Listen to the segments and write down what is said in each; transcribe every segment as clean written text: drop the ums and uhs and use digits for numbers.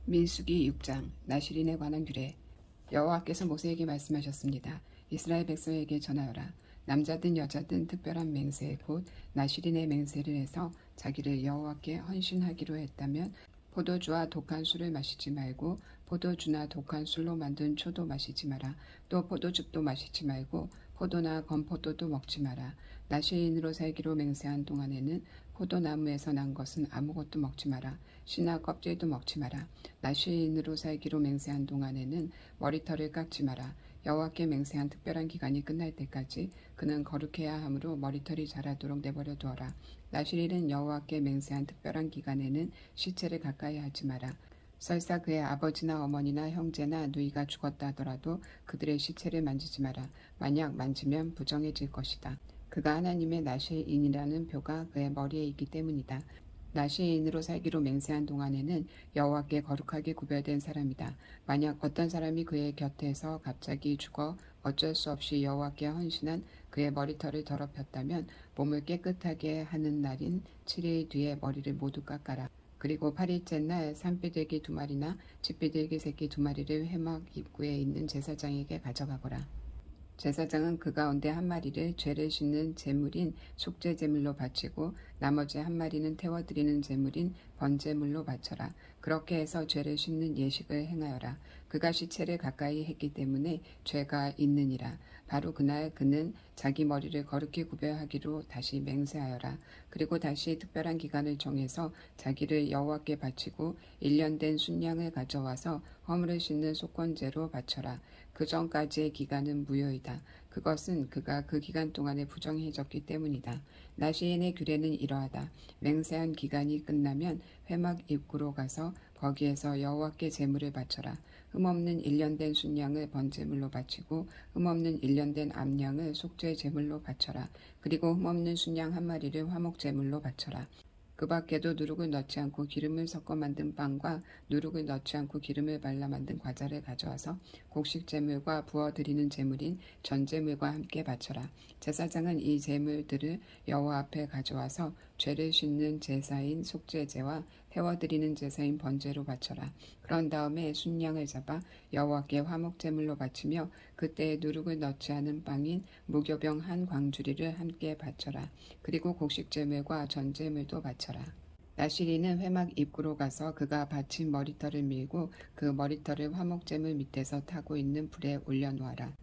민수기 6장 나실인에 관한 규례. 여호와께서 모세에게 말씀하셨습니다. 이스라엘 백성에게 전하여라. 남자든 여자든 특별한 맹세 곧 나실인의 맹세를 해서 자기를 여호와께 헌신하기로 했다면 포도주와 독한 술을 마시지 말고 포도주나 독한 술로 만든 초도 마시지 마라. 또 포도즙도 마시지 말고 포도나 건포도도 먹지 마라. 나실인으로 살기로 맹세한 동안에는 포도나무에서 난 것은 아무것도 먹지 마라. 씨나 껍질도 먹지 마라. 나실인으로 살기로 맹세한 동안에는 머리털을 깎지 마라. 여호와께 맹세한 특별한 기간이 끝날 때까지 그는 거룩해야 하므로 머리털이 자라도록 내버려 두어라. 나실인은 여호와께 맹세한 특별한 기간에는 시체를 가까이 하지 마라. 설사 그의 아버지나 어머니나 형제나 누이가 죽었다 하더라도 그들의 시체를 만지지 마라. 만약 만지면 부정해질 것이다. 그가 하나님의 나실인이라는 표가 그의 머리에 있기 때문이다. 나실인으로 살기로 맹세한 동안에는 여호와께 거룩하게 구별된 사람이다. 만약 어떤 사람이 그의 곁에서 갑자기 죽어 어쩔 수 없이 여호와께 헌신한 그의 머리털을 더럽혔다면 몸을 깨끗하게 하는 날인 7일 뒤에 머리를 모두 깎아라. 그리고 8일째 날 산비둘기 2마리나 집비둘기 새끼 2마리를 회막 입구에 있는 제사장에게 가져가거라. 제사장은 그 가운데 1마리를 죄를 씻는 제물인 속죄 제물로 바치고 나머지 1마리는 태워드리는 제물인 번제물로 바쳐라. 그렇게 해서 죄를 씻는 예식을 행하여라. 그가 시체를 가까이 했기 때문에 죄가 있느니라. 바로 그날 그는 자기 머리를 거룩히 구별하기로 다시 맹세하여라. 그리고 다시 특별한 기간을 정해서 자기를 여호와께 바치고 1년 된 순양을 가져와서 허물을 씻는 속건제로 바쳐라. 그 전까지의 기간은 무효이다. 그것은 그가 그 기간 동안에 부정해졌기 때문이다. 나실인의 규례는 이러하다. 맹세한 기간이 끝나면 회막 입구로 가서 거기에서 여호와께 제물을 바쳐라. 흠없는 1년 된 순양을 번제물로 바치고 흠없는 1년 된 암양을 속죄 제물로 바쳐라. 그리고 흠없는 순양 1마리를 화목 제물로 바쳐라. 그 밖에도 누룩을 넣지 않고 기름을 섞어 만든 빵과 누룩을 넣지 않고 기름을 발라 만든 과자를 가져와서 곡식 제물과 부어드리는 제물인 전제물과 함께 바쳐라. 제사장은 이 제물들을 여호와 앞에 가져와서 죄를 씻는 제사인 속죄제와 태워드리는 제사인 번제로 바쳐라. 그런 다음에 순양을 잡아 여호와께 화목제물로 바치며 그때에 누룩을 넣지 않은 빵인 무교병 1광주리를 함께 바쳐라. 그리고 곡식제물과 전제물도 바쳐라. 나실인은 회막 입구로 가서 그가 바친 머리털을 밀고 그 머리털을 화목제물 밑에서 타고 있는 불에 올려놓아라.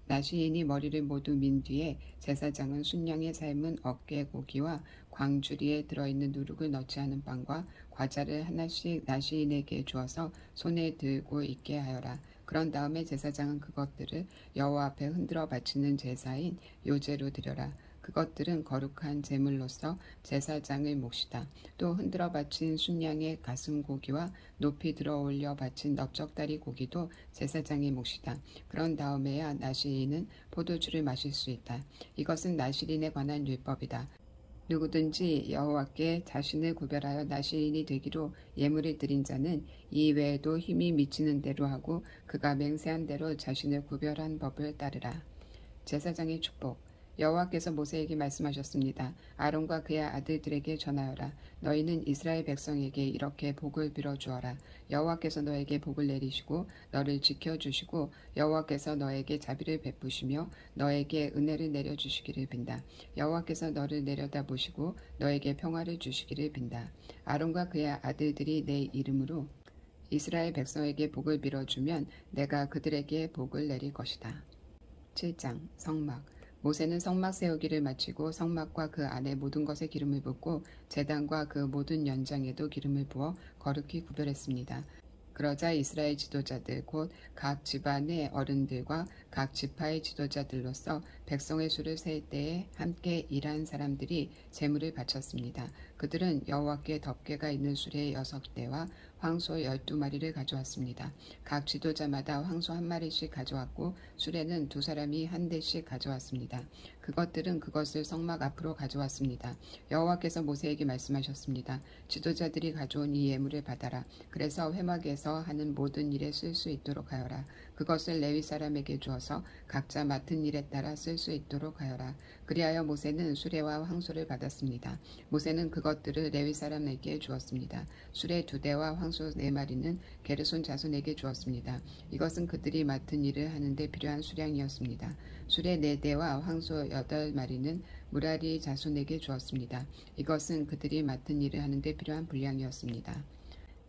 나실인이 머리를 모두 민 뒤에 제사장은 순양의 삶은 어깨 고기와 광주리에 들어있는 누룩을 넣지 않은 빵과 과자를 하나씩 나실인에게 주어서 손에 들고 있게 하여라. 그런 다음에 제사장은 그것들을 여호와 앞에 흔들어 바치는 제사인 요제로 드려라. 그것들은 거룩한 제물로서 제사장의 몫이다. 또 흔들어 바친 순양의 가슴 고기와 높이 들어 올려 바친 넓적다리 고기도 제사장의 몫이다. 그런 다음에야 나실인은 포도주를 마실 수 있다. 이것은 나실인에 관한 율법이다. 누구든지 여호와께 자신을 구별하여 나실인이 되기로 예물을 드린 자는 이 외에도 힘이 미치는 대로 하고 그가 맹세한 대로 자신을 구별한 법을 따르라. 제사장의 축복. 여호와께서 모세에게 말씀하셨습니다. 아론과 그의 아들들에게 전하여라. 너희는 이스라엘 백성에게 이렇게 복을 빌어주어라. 여호와께서 너에게 복을 내리시고 너를 지켜주시고 여호와께서 너에게 자비를 베푸시며 너에게 은혜를 내려주시기를 빈다. 여호와께서 너를 내려다보시고 너에게 평화를 주시기를 빈다. 아론과 그의 아들들이 내 이름으로 이스라엘 백성에게 복을 빌어주면 내가 그들에게 복을 내릴 것이다. 7장 성막. 모세는 성막 세우기를 마치고 성막과 그 안에 모든 것에 기름을 붓고 제단과 그 모든 연장에도 기름을 부어 거룩히 구별했습니다. 그러자 이스라엘 지도자들 곧 각 집안의 어른들과 각 지파의 지도자들로서 백성의 수를 셀 때에 함께 일한 사람들이 제물을 바쳤습니다. 그들은 여호와께 덮개가 있는 수레 6대와 황소 12마리를 가져왔습니다. 각 지도자마다 황소 1마리씩 가져왔고 수레는 2사람이 1대씩 가져왔습니다. 그것들은 그것을 성막 앞으로 가져왔습니다. 여호와께서 모세에게 말씀하셨습니다. 지도자들이 가져온 이 예물을 받아라. 그래서 회막에서 하는 모든 일에 쓸 수 있도록 하여라. 그것을 레위 사람에게 주어서 각자 맡은 일에 따라 쓸 수 있도록 하여라. 그리하여 모세는 수레와 황소를 받았습니다. 모세는 그것들을 레위 사람에게 주었습니다. 수레 2대와 황소 4마리는 게르손 자손에게 주었습니다. 이것은 그들이 맡은 일을 하는데 필요한 수량이었습니다. 수레 4대와 황소 8마리는 무라리 자손에게 주었습니다. 이것은 그들이 맡은 일을 하는데 필요한 분량이었습니다.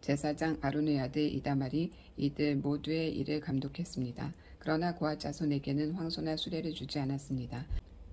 제사장 아론의 아들 이다말이 이들 모두의 일을 감독했습니다. 그러나 고앗 자손에게는 황소나 수레를 주지 않았습니다.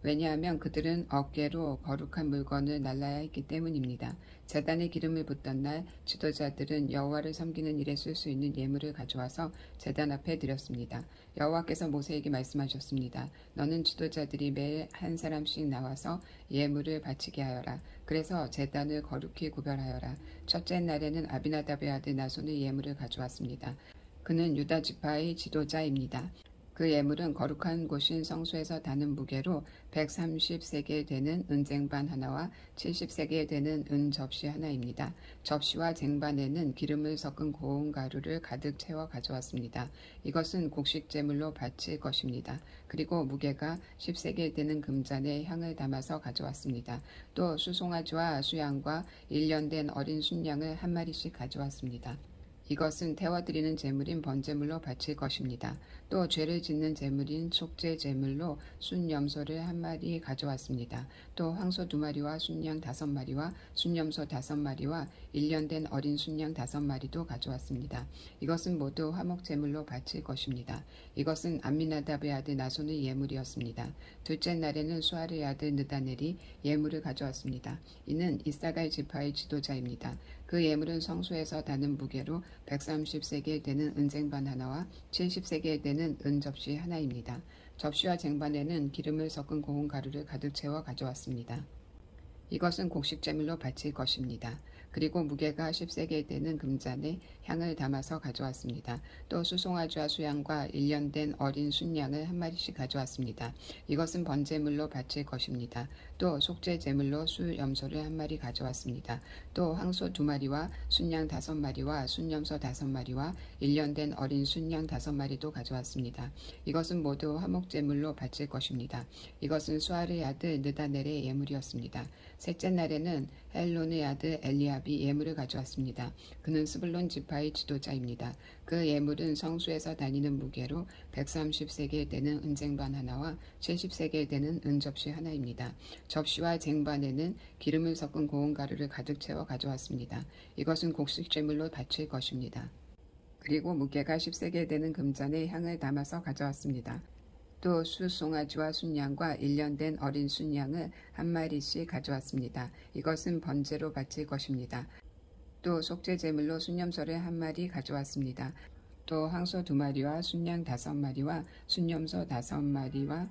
왜냐하면 그들은 어깨로 거룩한 물건을 날라야 했기 때문입니다. 제단에 기름을 붓던 날 지도자들은 여호와를 섬기는 일에 쓸 수 있는 예물을 가져와서 제단 앞에 드렸습니다. 여호와께서 모세에게 말씀하셨습니다. 너는 지도자들이 매일 한 사람씩 나와서 예물을 바치게 하여라. 그래서 제단을 거룩히 구별하여라. 첫째 날에는 아비나답의 아들 나손의 예물을 가져왔습니다. 그는 유다 지파의 지도자입니다. 그 예물은 거룩한 곳인 성소에서 다는 무게로 130세겔 되는 은쟁반 하나와 70세겔 되는 은 접시 하나입니다. 접시와 쟁반에는 기름을 섞은 고운 가루를 가득 채워 가져왔습니다. 이것은 곡식 제물로 바칠 것입니다. 그리고 무게가 10세겔 되는 금잔에 향을 담아서 가져왔습니다. 또 수송아지와 수양과 1년 된 어린 순양을 한 마리씩 가져왔습니다. 이것은 태워드리는 제물인 번제물로 바칠 것입니다. 또 죄를 짓는 제물인 속죄 제물로 순염소를 한 마리 가져왔습니다. 또 황소 2마리와 순양 5마리와 순염소 5마리와 1년 된 어린 순양 5마리도 가져왔습니다. 이것은 모두 화목 제물로 바칠 것입니다. 이것은 암미나답의 아들 나손의 예물이었습니다. 둘째 날에는 수아르의 아들 느다넬이 예물을 가져왔습니다. 이는 이사갈 지파의 지도자입니다. 그 예물은 성소에서 다는 무게로 130세겔 되는 은쟁반 하나와 70세겔 되는 은 접시 하나입니다. 접시와 쟁반에는 기름을 섞은 고운 가루를 가득 채워 가져왔습니다. 이것은 곡식 제물로 바칠 것입니다. 그리고 무게가 10세겔 되는 금잔에 향을 담아서 가져왔습니다. 또 수송아지와 수양과 1년 된 어린 순양을 한 마리씩 가져왔습니다. 이것은 번제물로 바칠 것입니다. 또 속죄 제물로 수염소를 한 마리 가져왔습니다. 또 황소 2마리와 순양 5마리와 순염소 5마리와 1년 된 어린 순양 5마리도 가져왔습니다. 이것은 모두 화목 제물로 바칠 것입니다. 이것은 수아르의 아들 느다넬의 예물이었습니다. 셋째 날에는 헬론의 아들 엘리압이 예물을 가져왔습니다. 그는 스불론 지파의 지도자입니다. 그 예물은 성소에서 다니는 무게로 130세겔 되는 은쟁반 하나와 70세겔 되는 은접시 하나입니다. 접시와 쟁반에는 기름을 섞은 고운 가루를 가득 채워 가져왔습니다. 이것은 곡식 제물로 바칠 것입니다. 그리고 무게가 10세겔 되는 금잔에 향을 담아서 가져왔습니다. 또 수송아지와 순양과 1년 된 어린 순양을 한 마리씩 가져왔습니다. 이것은 번제로 바칠 것입니다. 또 속죄 제물로 순염소를 한 마리 가져왔습니다. 또 황소 2마리와 순양 5마리와 순염소 5마리와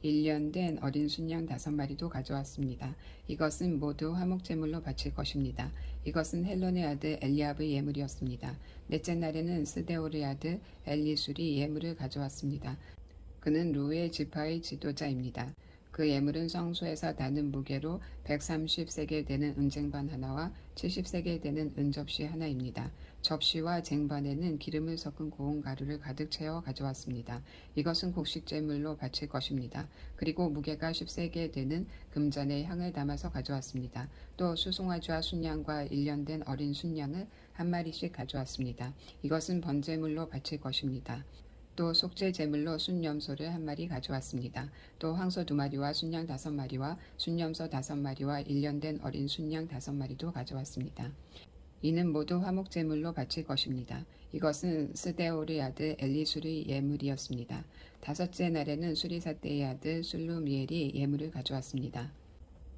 1년 된 어린 순양 5마리도 가져왔습니다. 이것은 모두 화목 제물로 바칠 것입니다. 이것은 헬론의 아들 엘리압의 예물이었습니다. 넷째 날에는 스데올의 아들 엘리술이 예물을 가져왔습니다. 그는 루의 지파의 지도자입니다. 그 예물은 성소에서 다는 무게로 130세겔 되는 은쟁반 하나와 70세겔 되는 은접시 하나입니다. 접시와 쟁반에는 기름을 섞은 고운 가루를 가득 채워 가져왔습니다. 이것은 곡식 제물로 바칠 것입니다. 그리고 무게가 10세겔 되는 금잔에 향을 담아서 가져왔습니다. 또 수송아지와 순양과 1년 된 어린 순양을 한 마리씩 가져왔습니다. 이것은 번제물로 바칠 것입니다. 또 속죄 제물로 순염소를 한 마리 가져왔습니다. 또 황소 2마리와 순양 5마리와 순염소 5마리와 1년 된 어린 순양 5마리도 가져왔습니다. 이는 모두 화목 제물로 바칠 것입니다. 이것은 스데올의 아들 엘리술의 예물이었습니다. 다섯째 날에는 수리사대의 아들 술루미엘이 예물을 가져왔습니다.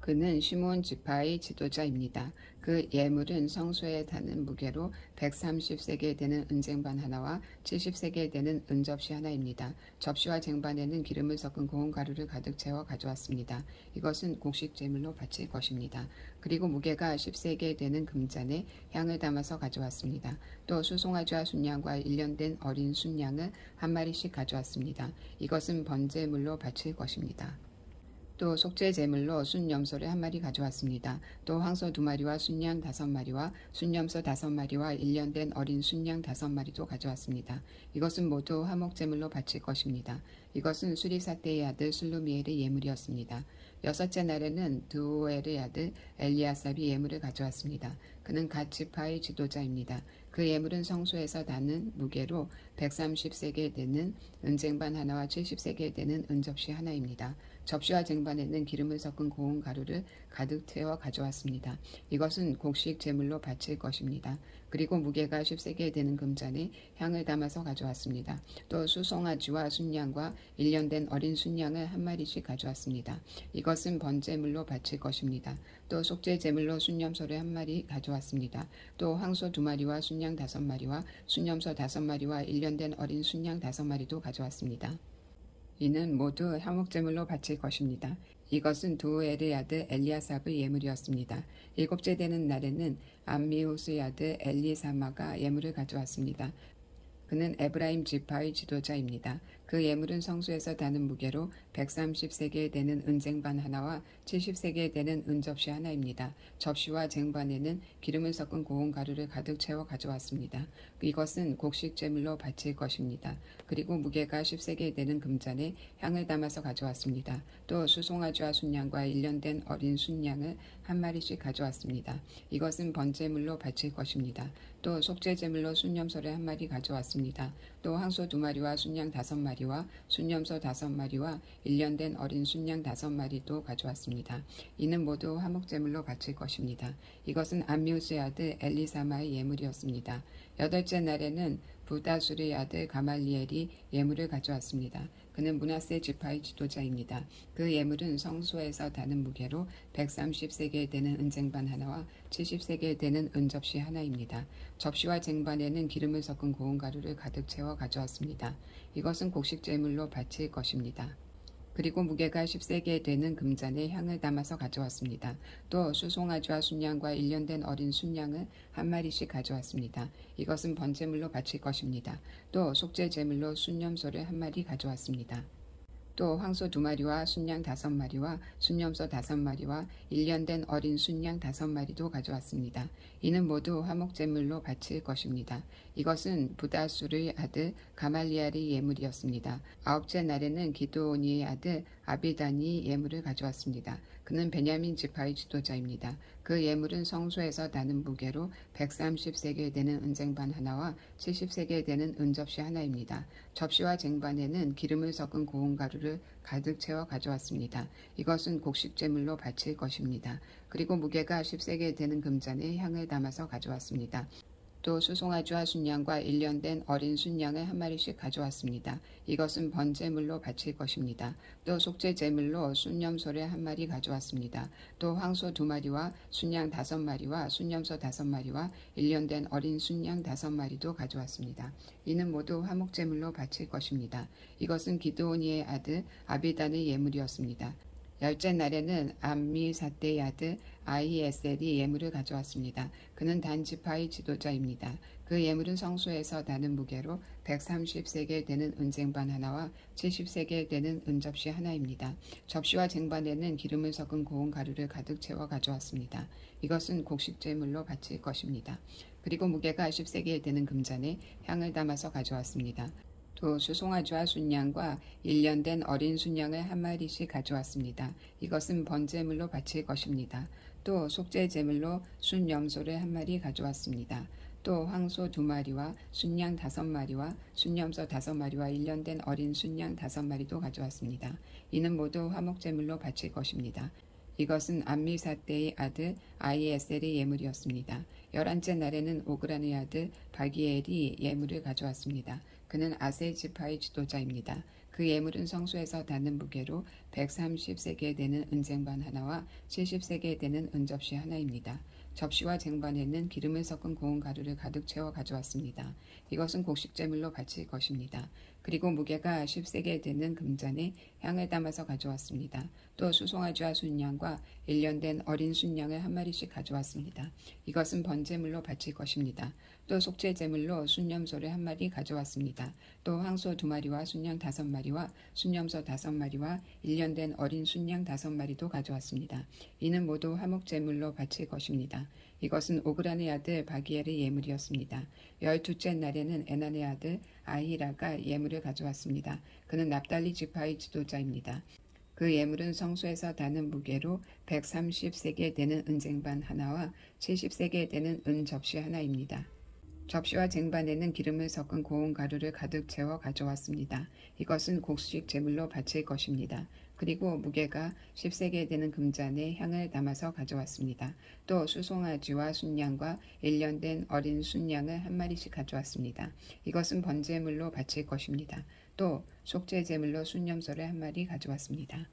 그는 시므온 지파의 지도자입니다. 그 예물은 성소에 다는 무게로 130세겔 되는 은쟁반 하나와 70세겔 되는 은접시 하나입니다. 접시와 쟁반에는 기름을 섞은 고운 가루를 가득 채워 가져왔습니다. 이것은 곡식 제물로 바칠 것입니다. 그리고 무게가 10세겔 되는 금잔에 향을 담아서 가져왔습니다. 또 수송아지와 순양과 1년 된 어린 순양을 한 마리씩 가져왔습니다. 이것은 번제물로 바칠 것입니다. 또 속죄 제물로 순 염소를 한 마리 가져왔습니다. 또 황소 2마리와 순양 5마리와 순염소 5마리와 1년 된 어린 순양 5마리도 가져왔습니다. 이것은 모두 화목 제물로 바칠 것입니다. 이것은 수리사대의 아들 술루미엘의 예물이었습니다. 여섯째 날에는 드우엘의 아들 엘리아삽이 예물을 가져왔습니다. 그는 갓 지파의 지도자입니다. 그 예물은 성소에서 나는 무게로 130세겔 되는 은쟁반 하나와 70세겔 되는 은접시 하나입니다. 접시와 쟁반에는 기름을 섞은 고운 가루를 가득 채워 가져왔습니다. 이것은 곡식 제물로 바칠 것입니다. 그리고 무게가 10세겔 되는 금잔에 향을 담아서 가져왔습니다. 또 수송아지와 순양과 1년 된 어린 순양을 한 마리씩 가져왔습니다. 이것은 번제물로 바칠 것입니다. 또 속죄 제물로 순염소를 한 마리 가져왔습니다. 또 황소 2마리와 순양 5마리와 순염소 5마리와 1년 된 어린 순양 5마리도 가져왔습니다. 이는 모두 화목제물로 바칠 것입니다. 이것은 두엘의 아들 엘리아삽의 예물이었습니다. 일곱째 되는 날에는 암미호스의 아들 엘리사마가 예물을 가져왔습니다. 그는 에브라임 지파의 지도자입니다. 그 예물은 성소에서 다는 무게로 130세겔 되는 은쟁반 하나와 70세겔 되는 은접시 하나입니다. 접시와 쟁반에는 기름을 섞은 고운 가루를 가득 채워 가져왔습니다. 이것은 곡식 제물로 바칠 것입니다. 그리고 무게가 10세겔 되는 금잔에 향을 담아서 가져왔습니다. 또 수송아지와 순양과 1년 된 어린 순양을 한 마리씩 가져왔습니다. 이것은 번제물로 바칠 것입니다. 또 속죄 제물로 순염소를 한 마리 가져왔습니다. 또 황소 2마리와 순양 5마리와 순염소 5마리와 1년 된 어린 순양 5마리도 가져왔습니다. 이는 모두 화목제물로 바칠 것입니다. 이것은 암미우스의 아들 엘리사마의 예물이었습니다. 여덟째 날에는 부다술의 아들 가말리엘이 예물을 가져왔습니다. 그는 므낫세 지파의 지도자입니다. 그 예물은 성소에서 다는 무게로 130세겔 되는 은쟁반 하나와 70세겔 되는 은접시 하나입니다. 접시와 쟁반에는 기름을 섞은 고운 가루를 가득 채워 가져왔습니다. 이것은 곡식 제물로 바칠 것입니다. 그리고 무게가 10세겔 되는 금잔에 향을 담아서 가져왔습니다. 또 수송아지와 순양과 1년 된 어린 순양을 한 마리씩 가져왔습니다. 이것은 번제물로 바칠 것입니다. 또 속죄 제물로 순염소를 한 마리 가져왔습니다. 또 황소 2마리와 순양 5마리와 순염소 5마리와 1년 된 어린 순양 5마리도 가져왔습니다. 이는 모두 화목제물로 바칠 것입니다. 이것은 부다술의 아들 가말리엘의 예물이었습니다. 아홉째 날에는 기드오니의 아들 아비단이 예물을 가져왔습니다. 그는 베냐민 지파의 지도자입니다. 그 예물은 성소에서 나는 무게로 130세겔 되는 은쟁반 하나와 70세겔 되는 은접시 하나입니다. 접시와 쟁반에는 기름을 섞은 고운 가루를 가득 채워 가져왔습니다. 이것은 곡식 제물로 바칠 것입니다. 그리고 무게가 10세겔 되는 금잔에 향을 담아서 가져왔습니다. 또 수송아지와 순양과 1년 된 어린 순양을 한 마리씩 가져왔습니다. 이것은 번제물로 바칠 것입니다. 또 속죄 제물로 순염소를 한 마리 가져왔습니다. 또 황소 2마리와 순양 5마리와 순염소 5마리와 1년 된 어린 순양 5마리도 가져왔습니다. 이는 모두 화목제물로 바칠 것입니다. 이것은 기드오니의 아들 아비단의 예물이었습니다. 열째 날에는 암미사대의 아들 아히에셀이 예물을 가져왔습니다. 그는 단 지파의 지도자입니다. 그 예물은 성소에서 나는 무게로 130세겔 되는 은쟁반 하나와 70세겔 되는 은접시 하나입니다. 접시와 쟁반에는 기름을 섞은 고운 가루를 가득 채워 가져왔습니다. 이것은 곡식 제물로 바칠 것입니다. 그리고 무게가 10세겔 되는 금잔에 향을 담아서 가져왔습니다. 또 수송아지와 순양과 1년 된 어린 순양을 한 마리씩 가져왔습니다. 이것은 번제물로 바칠 것입니다. 또 속죄 제물로 순염소를 한 마리 가져왔습니다. 또 황소 2마리와 순양 5마리와 순염소 5마리와 1년 된 어린 순양 5마리도 가져왔습니다. 이는 모두 화목제물로 바칠 것입니다. 이것은 암미사대의 아들 아히에셀의 예물이었습니다. 11째 날에는 오그란의 아들 바기엘이 예물을 가져왔습니다. 그는 아세 지파의 지도자입니다. 그 예물은 성소에서 닿는 무게로 130세겔 되는 은쟁반 하나와 70세겔 되는 은접시 하나입니다. 접시와 쟁반에는 기름을 섞은 고운 가루를 가득 채워 가져왔습니다. 이것은 곡식제물로 바칠 것입니다. 그리고 무게가 10세겔 되는 금잔에 향을 담아서 가져왔습니다. 또 수송아지와 순양과 1년 된 어린 순양을 한 마리씩 가져왔습니다. 이것은 번제물로 바칠 것입니다. 또 속죄제물로 순념소를 한 마리 가져왔습니다. 또 황소 2마리와 순양 5마리와 순념소 5마리와 1년 된 어린 순양 5마리도 가져왔습니다. 이는 모두 화목제물로 바칠 것입니다. 이것은 오그란의 아들 바기엘의 예물이었습니다. 12째 날에는 에난의 아들 아히라가 예물을 가져왔습니다. 그는 납달리 지파의 지도자입니다. 그 예물은 성소에서 다는 무게로 130세겔 되는 은쟁반 하나와 70세겔 되는 은 접시 하나입니다. 접시와 쟁반에는 기름을 섞은 고운 가루를 가득 채워 가져왔습니다. 이것은 곡식 제물로 바칠 것입니다. 그리고 무게가 10세겔 되는 금잔에 향을 담아서 가져왔습니다. 또 수송아지와 순양과 1년 된 어린 순양을 한 마리씩 가져왔습니다. 이것은 번제물로 바칠 것입니다. 또 속죄제물로 순념소를 한 마리 가져왔습니다.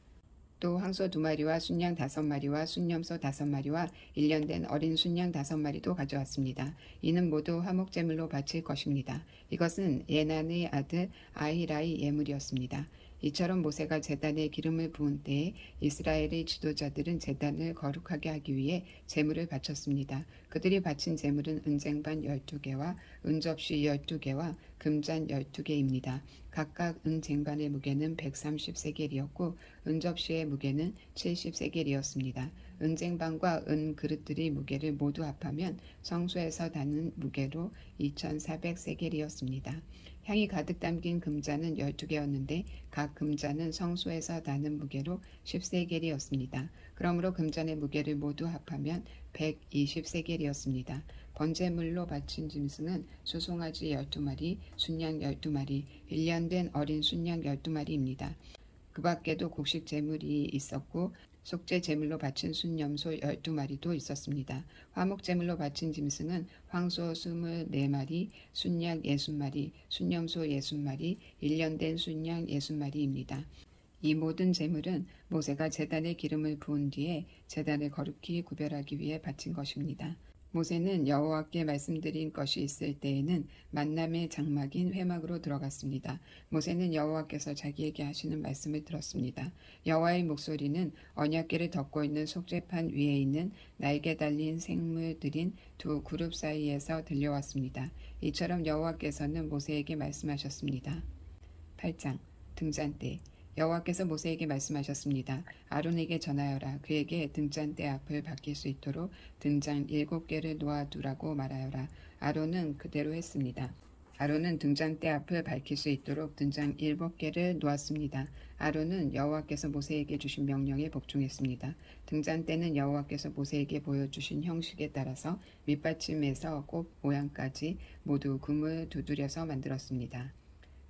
또 황소 2마리와 순양 5마리와 순념소 5마리와 1년 된 어린 순양 5마리도 가져왔습니다. 이는 모두 화목제물로 바칠 것입니다. 이것은 예난의 아들 아히라의 예물이었습니다. 이처럼 모세가 제단에 기름을 부은 때에 이스라엘의 지도자들은 제단을 거룩하게 하기 위해 제물을 바쳤습니다. 그들이 바친 제물은 은쟁반 12개와 은접시 12개와 금잔 12개입니다. 각각 은쟁반의 무게는 130세겔이었고 은접시의 무게는 70세겔이었습니다. 은쟁반과 은그릇들의 무게를 모두 합하면 성소에서 닿는 무게로 2400세겔이었습니다. 향이 가득 담긴 금잔은 12개였는데 각 금잔은 성소에서 나는 무게로 10세겔이었습니다. 그러므로 금잔의 무게를 모두 합하면 120세겔이었습니다. 번제물로 바친 짐승은 수송아지 12마리, 순양 12마리, 1년 된 어린 순양 12마리입니다. 그 밖에도 곡식 제물이 있었고 속죄 제물로 바친 순념소 12마리도 있었습니다. 화목 제물로 바친 짐승은 황소 24마리, 순양 60마리, 순념소 60마리, 1년 된 순양 60마리입니다. 이 모든 제물은 모세가 제단에 기름을 부은 뒤에 제단을 거룩히 구별하기 위해 바친 것입니다. 모세는 여호와께 말씀드린 것이 있을 때에는 만남의 장막인 회막으로 들어갔습니다. 모세는 여호와께서 자기에게 하시는 말씀을 들었습니다. 여호와의 목소리는 언약궤를 덮고 있는 속죄판 위에 있는 날개 달린 생물들인 두 그룹 사이에서 들려왔습니다. 이처럼 여호와께서는 모세에게 말씀하셨습니다. 8장 등잔대 여호와께서 모세에게 말씀하셨습니다. 아론에게 전하여라. 그에게 등잔대 앞을 밝힐 수 있도록 등잔 7개를 놓아두라고 말하여라. 아론은 그대로 했습니다. 아론은 등잔대 앞을 밝힐 수 있도록 등잔 7개를 놓았습니다. 아론은 여호와께서 모세에게 주신 명령에 복종했습니다. 등잔대는 여호와께서 모세에게 보여주신 형식에 따라서 밑받침에서 꽃 모양까지 모두 금을 두드려서 만들었습니다.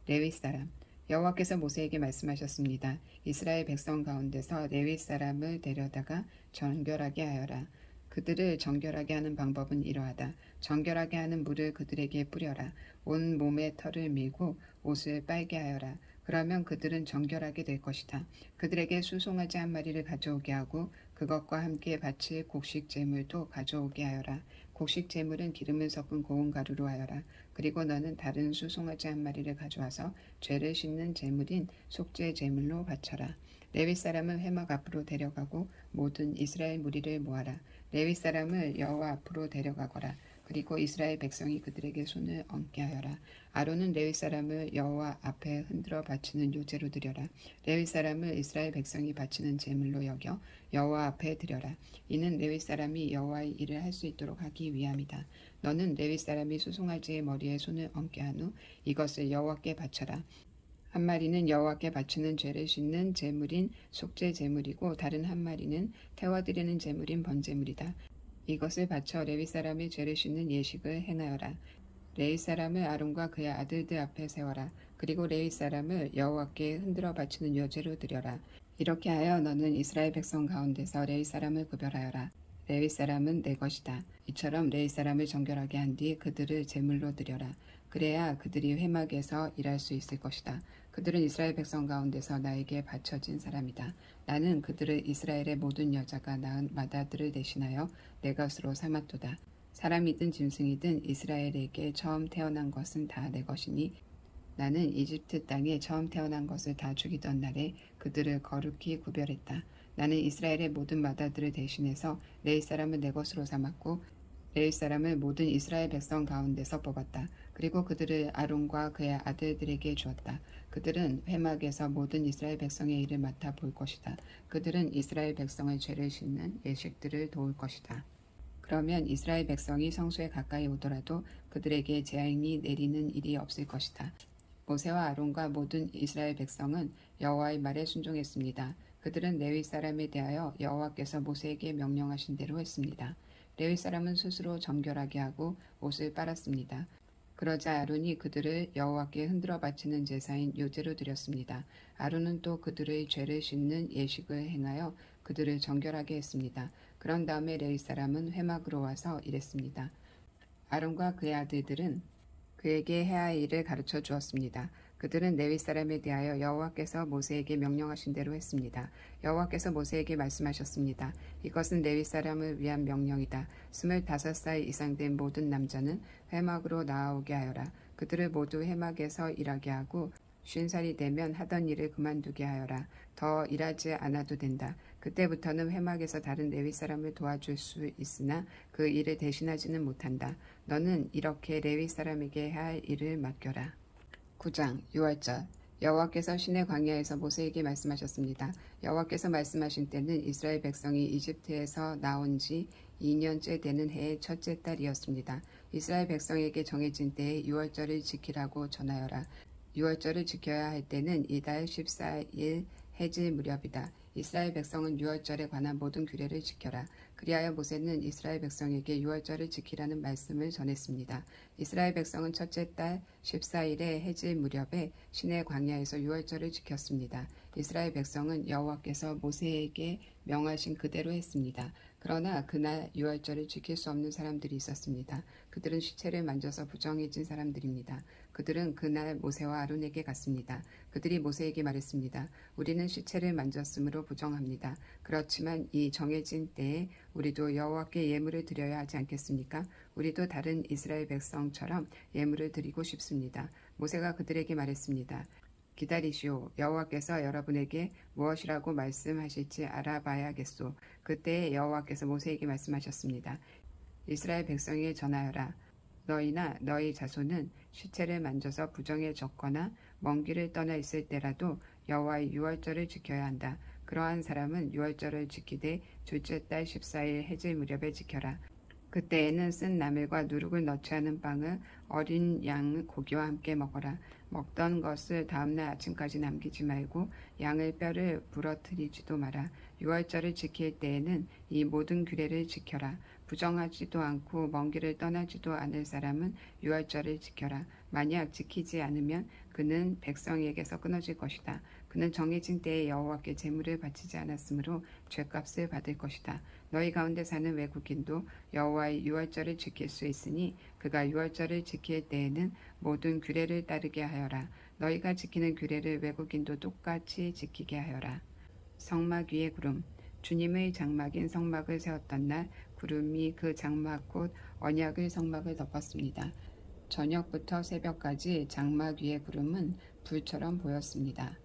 레위 사람 여호와께서 모세에게 말씀하셨습니다. 이스라엘 백성 가운데서 레위 사람을 데려다가 정결하게 하여라. 그들을 정결하게 하는 방법은 이러하다. 정결하게 하는 물을 그들에게 뿌려라. 온 몸에 털을 밀고 옷을 빨게 하여라. 그러면 그들은 정결하게 될 것이다. 그들에게 수송아지 한 마리를 가져오게 하고 그것과 함께 바칠 곡식 제물도 가져오게 하여라. 곡식 제물은 기름을 섞은 고운 가루로 하여라. 그리고 너는 다른 수송아지 한 마리를 가져와서 죄를 씻는 제물인 속죄 제물로 바쳐라. 레위 사람을 회막 앞으로 데려가고 모든 이스라엘 무리를 모아라. 레위 사람을 여호와 앞으로 데려가거라. 그리고 이스라엘 백성이 그들에게 손을 얹게 하여라. 아론은 레위 사람을 여호와 앞에 흔들어 바치는 요제로 드려라. 레위 사람을 이스라엘 백성이 바치는 제물로 여겨 여호와 앞에 드려라. 이는 레위 사람이 여호와의 일을 할 수 있도록 하기 위함이다. 너는 레위 사람이 수송아지의 머리에 손을 얹게 한 후 이것을 여호와께 바쳐라. 한 마리는 여호와께 바치는 죄를 씻는 제물인 속죄 제물이고 다른 한 마리는 태워드리는 제물인 번제물이다. 이것을 바쳐 레위 사람의 죄를 씻는 예식을 행하여라. 레위 사람을 아론과 그의 아들들 앞에 세워라. 그리고 레위 사람을 여호와께 흔들어 바치는 요제로 드려라. 이렇게 하여 너는 이스라엘 백성 가운데서 레위 사람을 구별하여라. 레위 사람은 내 것이다. 이처럼 레위 사람을 정결하게 한 뒤 그들을 제물로 드려라. 그래야 그들이 회막에서 일할 수 있을 것이다. 그들은 이스라엘 백성 가운데서 나에게 바쳐진 사람이다. 나는 그들을 이스라엘의 모든 여자가 낳은 맏아들을 대신하여 내 것으로 삼았도다. 사람이든 짐승이든 이스라엘에게 처음 태어난 것은 다 내 것이니 나는 이집트 땅에 처음 태어난 것을 다 죽이던 날에 그들을 거룩히 구별했다. 나는 이스라엘의 모든 맏아들을 대신해서 레위 사람을 내 것으로 삼았고 레위 사람을 모든 이스라엘 백성 가운데서 뽑았다. 그리고 그들을 아론과 그의 아들들에게 주었다. 그들은 회막에서 모든 이스라엘 백성의 일을 맡아 볼 것이다. 그들은 이스라엘 백성의 죄를 씻는 예식들을 도울 것이다. 그러면 이스라엘 백성이 성소에 가까이 오더라도 그들에게 재앙이 내리는 일이 없을 것이다. 모세와 아론과 모든 이스라엘 백성은 여호와의 말에 순종했습니다. 그들은 레위 사람에 대하여 여호와께서 모세에게 명령하신 대로 했습니다. 레위 사람은 스스로 정결하게 하고 옷을 빨았습니다. 그러자 아론이 그들을 여호와께 흔들어 바치는 제사인 요제로 드렸습니다. 아론은 또 그들의 죄를 씻는 예식을 행하여 그들을 정결하게 했습니다. 그런 다음에 레위 사람은 회막으로 와서 일했습니다. 아론과 그의 아들들은 그에게 해야 할 일을 가르쳐 주었습니다. 그들은 레위 사람에 대하여 여호와께서 모세에게 명령하신 대로 했습니다. 여호와께서 모세에게 말씀하셨습니다. 이것은 레위 사람을 위한 명령이다. 25살 이상 된 모든 남자는 회막으로 나아오게 하여라. 그들을 모두 회막에서 일하게 하고 50살이 되면 하던 일을 그만두게 하여라. 더 일하지 않아도 된다. 그때부터는 회막에서 다른 레위 사람을 도와줄 수 있으나 그 일을 대신하지는 못한다. 너는 이렇게 레위 사람에게 할 일을 맡겨라. 9장 유월절 여호와께서 시내 광야에서 모세에게 말씀하셨습니다. 여호와께서 말씀하신 때는 이스라엘 백성이 이집트에서 나온 지 2년째 되는 해의 첫째 달이었습니다. 이스라엘 백성에게 정해진 때에 유월절을 지키라고 전하여라. 유월절을 지켜야 할 때는 이달 14일 해질 무렵이다. 이스라엘 백성은 유월절에 관한 모든 규례를 지켜라. 그리하여 모세는 이스라엘 백성에게 유월절을 지키라는 말씀을 전했습니다. 이스라엘 백성은 첫째 달 14일에 해질 무렵에 시내 광야에서 유월절을 지켰습니다. 이스라엘 백성은 여호와께서 모세에게 명하신 그대로 했습니다. 그러나 그날 유월절을 지킬 수 없는 사람들이 있었습니다. 그들은 시체를 만져서 부정해진 사람들입니다. 그들은 그날 모세와 아론에게 갔습니다. 그들이 모세에게 말했습니다. 우리는 시체를 만졌으므로 부정합니다. 그렇지만 이 정해진 때에 우리도 여호와께 예물을 드려야 하지 않겠습니까? 우리도 다른 이스라엘 백성처럼 예물을 드리고 싶습니다. 모세가 그들에게 말했습니다. 기다리시오. 여호와께서 여러분에게 무엇이라고 말씀하실지 알아봐야겠소. 그때 여호와께서 모세에게 말씀하셨습니다. 이스라엘 백성에게 전하여라. 너희나 너희 자손은 시체를 만져서 부정에 졌거나 먼 길을 떠나 있을 때라도 여호와의 유월절을 지켜야 한다. 그러한 사람은 유월절을 지키되 둘째 달 14일 해질 무렵에 지켜라. 그때에는 쓴 나물과 누룩을 넣지 않은 빵을 어린 양 고기와 함께 먹어라. 먹던 것을 다음날 아침까지 남기지 말고 양의 뼈를 부러뜨리지도 마라. 유월절을 지킬 때에는 이 모든 규례를 지켜라. 부정하지도 않고 먼 길을 떠나지도 않을 사람은 유월절을 지켜라. 만약 지키지 않으면 그는 백성에게서 끊어질 것이다. 그는 정해진 때에 여호와께 제물을 바치지 않았으므로 죄값을 받을 것이다. 너희 가운데 사는 외국인도 여호와의 유월절을 지킬 수 있으니 그가 유월절을 지킬 때에는 모든 규례를 따르게 하여라. 너희가 지키는 규례를 외국인도 똑같이 지키게 하여라. 성막 위에 구름. 주님의 장막인 성막을 세웠던 날 구름이 그 장막 곧 언약의 성막을 덮었습니다. 저녁부터 새벽까지 장막 위의 구름은 불처럼 보였습니다.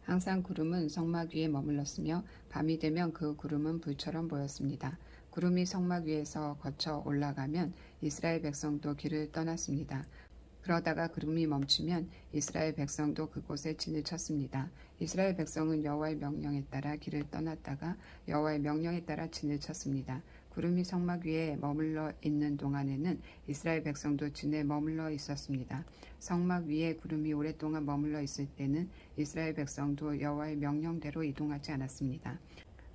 항상 구름은 성막 위에 머물렀으며 밤이 되면 그 구름은 불처럼 보였습니다. 구름이 성막 위에서 거쳐 올라가면 이스라엘 백성도 길을 떠났습니다. 그러다가 구름이 멈추면 이스라엘 백성도 그곳에 진을 쳤습니다. 이스라엘 백성은 여호와의 명령에 따라 길을 떠났다가 여호와의 명령에 따라 진을 쳤습니다. 구름이 성막 위에 머물러 있는 동안에는 이스라엘 백성도 진에 머물러 있었습니다. 성막 위에 구름이 오랫동안 머물러 있을 때는 이스라엘 백성도 여호와의 명령대로 이동하지 않았습니다.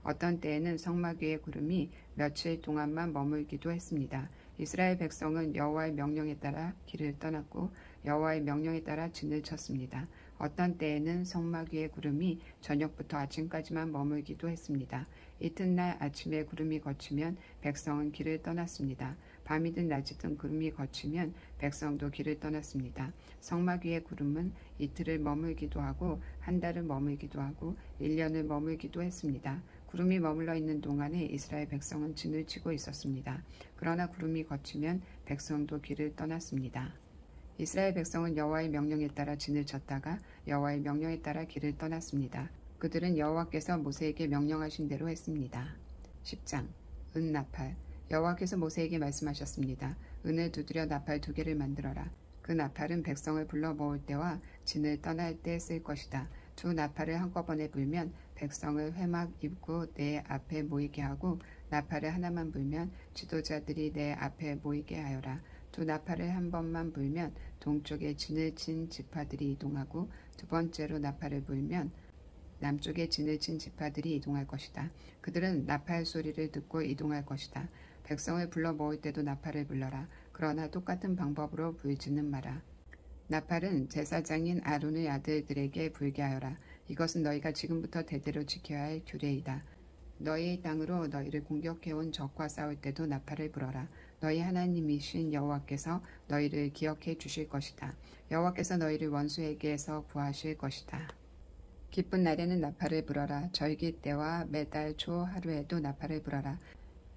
어떤 때에는 성막 위에 구름이 며칠 동안만 머물기도 했습니다. 이스라엘 백성은 여호와의 명령에 따라 길을 떠났고 여호와의 명령에 따라 진을 쳤습니다. 어떤 때에는 성막 위에 구름이 저녁부터 아침까지만 머물기도 했습니다. 이튿날 아침에 구름이 걷히면 백성은 길을 떠났습니다. 밤이든 낮이든 구름이 걷히면 백성도 길을 떠났습니다. 성막 위의 구름은 이틀을 머물기도 하고 한 달을 머물기도 하고 1년을 머물기도 했습니다. 구름이 머물러 있는 동안에 이스라엘 백성은 진을 치고 있었습니다. 그러나 구름이 걷히면 백성도 길을 떠났습니다. 이스라엘 백성은 여호와의 명령에 따라 진을 쳤다가 여호와의 명령에 따라 길을 떠났습니다. 그들은 여호와께서 모세에게 명령하신 대로 했습니다. 10장 은나팔. 여호와께서 모세에게 말씀하셨습니다. 은을 두드려 나팔 2개를 만들어라. 그 나팔은 백성을 불러 모을 때와 진을 떠날 때 쓸 것이다. 2 나팔을 한꺼번에 불면 백성을 회막 입구 내 앞에 모이게 하고 나팔을 하나만 불면 지도자들이 내 앞에 모이게 하여라. 2 나팔을 한 번만 불면 동쪽에 진을 친 지파들이 이동하고 2번째로 나팔을 불면 남쪽에 진을 친 지파들이 이동할 것이다. 그들은 나팔 소리를 듣고 이동할 것이다. 백성을 불러 모을 때도 나팔을 불러라. 그러나 똑같은 방법으로 불지는 마라. 나팔은 제사장인 아론의 아들들에게 불게 하여라. 이것은 너희가 지금부터 대대로 지켜야 할 규례이다. 너희의 땅으로 너희를 공격해온 적과 싸울 때도 나팔을 불어라. 너희 하나님이신 여호와께서 너희를 기억해 주실 것이다. 여호와께서 너희를 원수에게서 구하실 것이다. 기쁜 날에는 나팔을 불어라. 절기 때와 매달 초 하루에도 나팔을 불어라.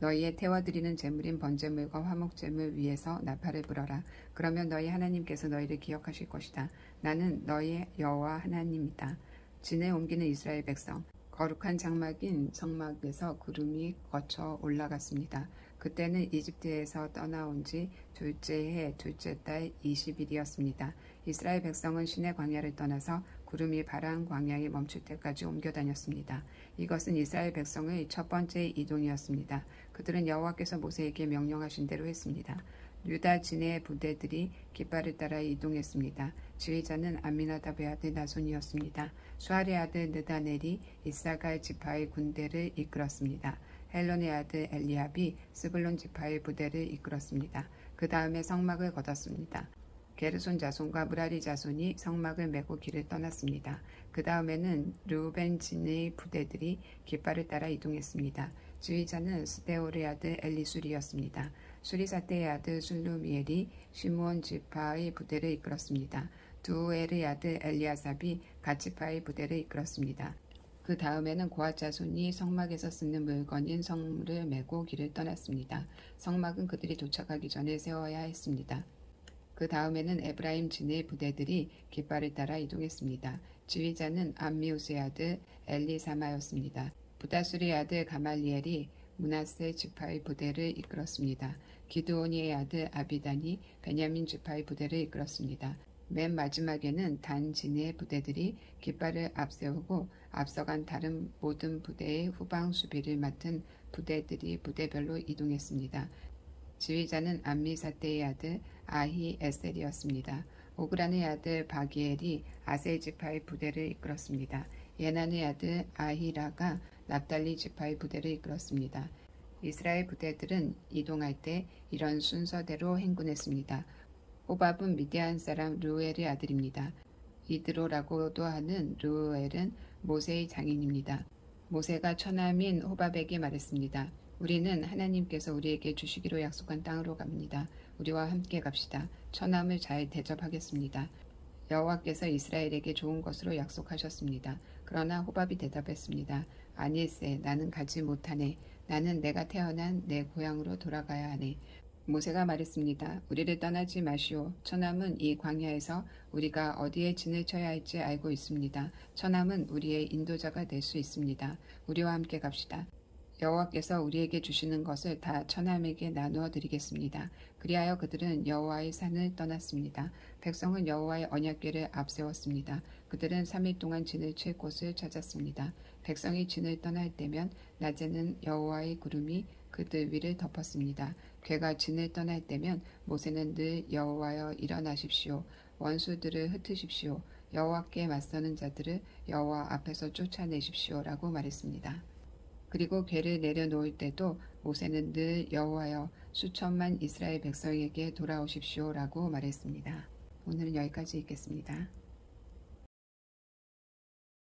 너희의 태워드리는 제물인 번제물과 화목제물 위에서 나팔을 불어라. 그러면 너희 하나님께서 너희를 기억하실 것이다. 나는 너희 여호와 하나님이다. 진에 옮기는 이스라엘 백성. 거룩한 장막인 성막에서 구름이 거쳐 올라갔습니다. 그때는 이집트에서 떠나온 지 둘째 해 둘째 달 20일이었습니다. 이스라엘 백성은 시내 광야를 떠나서 구름이 바란 광야에 멈출 때까지 옮겨 다녔습니다. 이것은 이스라엘 백성의 첫 번째 이동이었습니다. 그들은 여호와께서 모세에게 명령하신 대로 했습니다. 유다 진의 부대들이 깃발을 따라 이동했습니다. 지휘자는 암미나답의 아들 나손이었습니다. 수알의 아들 느다넬이 이사갈 지파의 군대를 이끌었습니다. 헬론의 아들 엘리압이 스불론 지파의 부대를 이끌었습니다. 그 다음에 성막을 걷었습니다. 게르손 자손과 무라리 자손이 성막을 메고 길을 떠났습니다. 그 다음에는 르우벤 진의 부대들이 깃발을 따라 이동했습니다. 지휘자는 스데올의 아들 엘리술이었습니다. 수리사테의 아들 술루미엘이 시므온 지파의 부대를 이끌었습니다. 두엘의 아들 엘리아삽이 갓지파의 부대를 이끌었습니다. 그 다음에는 고앗 자손이 성막에서 쓰는 물건인 성물을 메고 길을 떠났습니다. 성막은 그들이 도착하기 전에 세워야 했습니다. 그 다음에는 에브라임 진의 부대들이 깃발을 따라 이동했습니다. 지휘자는 암미우스의 아들 엘리사마였습니다. 부다수리의 아들 가말리엘이 므낫세 지파의 부대를 이끌었습니다. 기드오니의 아들 아비단이 베냐민 지파의 부대를 이끌었습니다. 맨 마지막에는 단 진의 부대들이 깃발을 앞세우고 앞서간 다른 모든 부대의 후방 수비를 맡은 부대들이 부대별로 이동했습니다. 지휘자는 암미사테의 아들 아히 에셀이었습니다. 오그란의 아들 바기엘이 아세 지파의 부대를 이끌었습니다. 예난의 아들 아히라가 납달리 지파의 부대를 이끌었습니다. 이스라엘 부대들은 이동할 때 이런 순서대로 행군했습니다. 호밥은 미디안 사람 르우엘의 아들입니다. 이드로라고도 하는 르우엘은 모세의 장인입니다. 모세가 처남인 호밥에게 말했습니다. 우리는 하나님께서 우리에게 주시기로 약속한 땅으로 갑니다. 우리와 함께 갑시다. 처남을 잘 대접하겠습니다. 여호와께서 이스라엘에게 좋은 것으로 약속하셨습니다. 그러나 호밥이 대답했습니다. 아니일세, 나는 가지 못하네. 나는 내가 태어난 내 고향으로 돌아가야 하네. 모세가 말했습니다. 우리를 떠나지 마시오. 처남은 이 광야에서 우리가 어디에 진을 쳐야 할지 알고 있습니다. 처남은 우리의 인도자가 될 수 있습니다. 우리와 함께 갑시다. 여호와께서 우리에게 주시는 것을 다 처남에게 나누어 드리겠습니다. 그리하여 그들은 여호와의 산을 떠났습니다. 백성은 여호와의 언약궤를 앞세웠습니다. 그들은 3일 동안 진을 칠 곳을 찾았습니다. 백성이 진을 떠날 때면 낮에는 여호와의 구름이 그들 위를 덮었습니다. 궤가 진을 떠날 때면 모세는 늘 여호와여 일어나십시오. 원수들을 흩으십시오. 여호와께 맞서는 자들을 여호와 앞에서 쫓아내십시오라고 말했습니다. 그리고 궤를 내려놓을 때도 모세는 늘 여호와여 수천만 이스라엘 백성에게 돌아오십시오라고 말했습니다. 오늘은 여기까지 읽겠습니다.